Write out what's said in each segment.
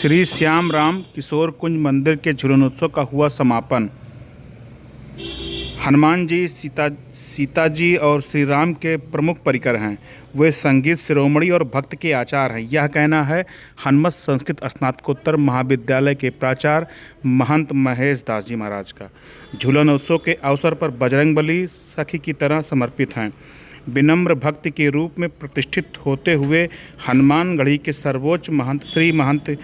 श्री श्याम राम किशोर कुंज मंदिर के झूलनोत्सव का हुआ समापन। हनुमान जी सीता जी और श्री राम के प्रमुख परिकर हैं। वे संगीत शिरोमणि और भक्त के आचार्य हैं। यह कहना है हनुमत संस्कृत स्नातकोत्तर महाविद्यालय के प्राचार्य महंत महेश दास जी महाराज का। झूलनोत्सव के अवसर पर बजरंगबली सखी की तरह समर्पित हैं। विनम्र भक्ति के रूप में प्रतिष्ठित होते हुए हनुमानगढ़ी के सर्वोच्च महंत श्री महंत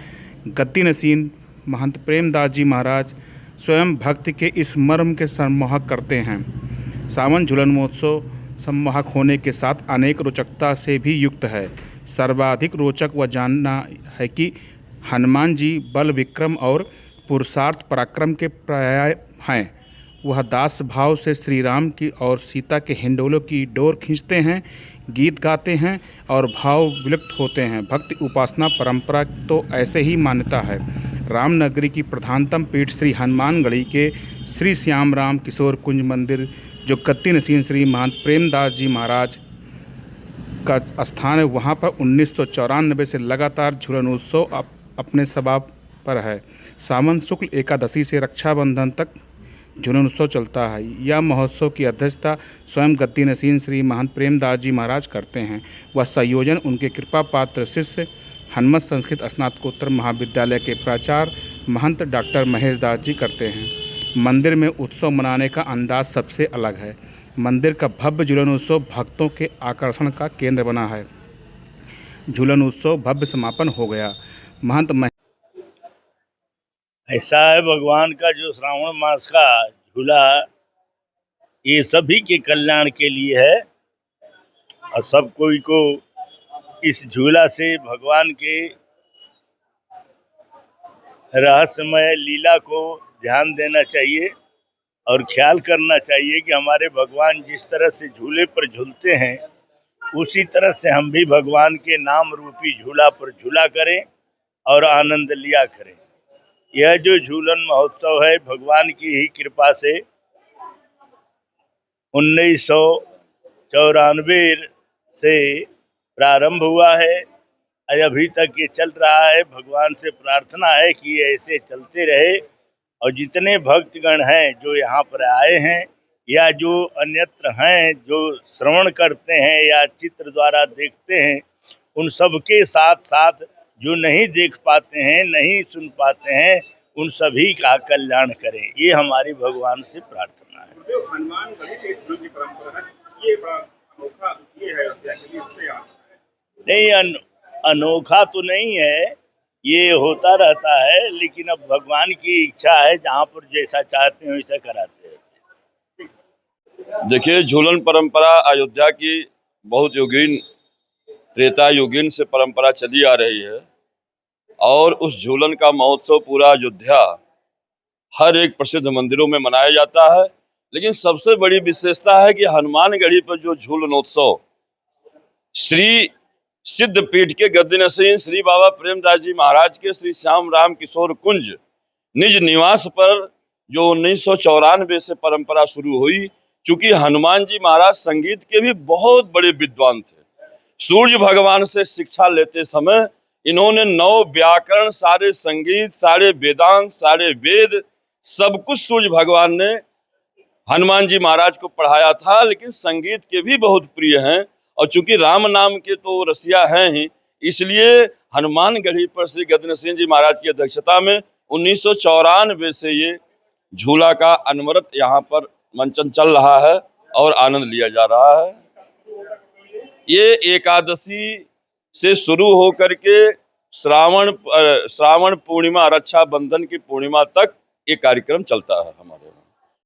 गद्दीनसीन महंत प्रेमदास जी महाराज स्वयं भक्ति के इस मर्म के सम्मोहक करते हैं। सावन झूलन महोत्सव सम्मोहक होने के साथ अनेक रोचकता से भी युक्त है। सर्वाधिक रोचक वह जानना है कि हनुमान जी बल विक्रम और पुरुषार्थ पराक्रम के पर्याय हैं। वह दास भाव से श्री राम की और सीता के हिंडोलों की डोर खींचते हैं, गीत गाते हैं और भाव विलुप्त होते हैं। भक्ति उपासना परंपरा तो ऐसे ही मान्यता है। रामनगरी की प्रधानतम पीठ श्री हनुमानगढ़ी के श्री श्याम राम किशोर कुंज मंदिर, जो गद्दीनसीन श्री महंत प्रेमदास जी महाराज का स्थान है, वहाँ पर 1994 से लगातार झूलनोत्सव अपने स्वभाव पर है। सावन शुक्ल एकादशी से रक्षाबंधन तक झूलनोत्सव चलता है। यह महोत्सव की अध्यक्षता स्वयं गद्दीनसीन श्री महंत प्रेमदास जी महाराज करते हैं। वह संयोजन उनके कृपा पात्र शिष्य हनुमत संस्कृत स्नातकोत्तर महाविद्यालय के प्राचार्य महंत डॉक्टर महेश दास जी करते हैं। मंदिर में उत्सव मनाने का अंदाज सबसे अलग है। मंदिर का भव्य झूलनोत्सव भक्तों के आकर्षण का केंद्र बना है। झूलनोत्सव भव्य समापन हो गया। महंत ऐसा है, भगवान का जो श्रावण मास का झूला ये सभी के कल्याण के लिए है और सब कोई को इस झूला से भगवान के रहस्यमय लीला को ध्यान देना चाहिए और ख्याल करना चाहिए कि हमारे भगवान जिस तरह से झूले पर झूलते हैं उसी तरह से हम भी भगवान के नाम रूपी झूला पर झूला करें और आनंद लिया करें। यह जो झूलन महोत्सव है भगवान की ही कृपा से 1994 से प्रारंभ हुआ है और अभी तक ये चल रहा है। भगवान से प्रार्थना है कि ये ऐसे चलते रहे और जितने भक्तगण हैं जो यहाँ पर आए हैं या जो अन्यत्र हैं जो श्रवण करते हैं या चित्र द्वारा देखते हैं, उन सब के साथ साथ जो नहीं देख पाते हैं, नहीं सुन पाते हैं, उन सभी का कल्याण करें। ये हमारी भगवान से प्रार्थना है। जो हनुमानगढ़ी के झूले की परंपरा है, ये बड़ा अनोखा ये है इससे नहीं, अनोखा तो नहीं है, ये होता रहता है, लेकिन अब भगवान की इच्छा है, जहाँ पर जैसा चाहते हैं वैसा कराते हैं। देखिए, झूलन परंपरा अयोध्या की बहुत युगीन त्रेता युगीन से परंपरा चली आ रही है और उस झूलन का महोत्सव पूरा अयोध्या हर एक प्रसिद्ध मंदिरों में मनाया जाता है। लेकिन सबसे बड़ी विशेषता है कि हनुमानगढ़ी पर जो झूलनोत्सव श्री सिद्ध पीठ के गद्दीनसीन श्री बाबा प्रेमदास जी महाराज के श्री श्याम राम किशोर कुंज निज निवास पर जो 1994 से परंपरा शुरू हुई, चूंकि हनुमान जी महाराज संगीत के भी बहुत बड़े विद्वान थे। सूर्य भगवान से शिक्षा लेते समय इन्होंने 9 व्याकरण, सारे संगीत, सारे वेदांत, सारे वेद, सब कुछ सूर्य भगवान ने हनुमान जी महाराज को पढ़ाया था। लेकिन संगीत के भी बहुत प्रिय हैं और चूंकि राम नाम के तो रसिया हैं ही, इसलिए हनुमानगढ़ी पर श्री गद्दीनसीन जी महाराज की अध्यक्षता में 1994 से ये झूला का अनवरत यहाँ पर मंचन चल रहा है और आनंद लिया जा रहा है। ये एकादशी से शुरू होकर के श्रावण पूर्णिमा, रक्षाबंधन की पूर्णिमा तक ये कार्यक्रम चलता है हमारे।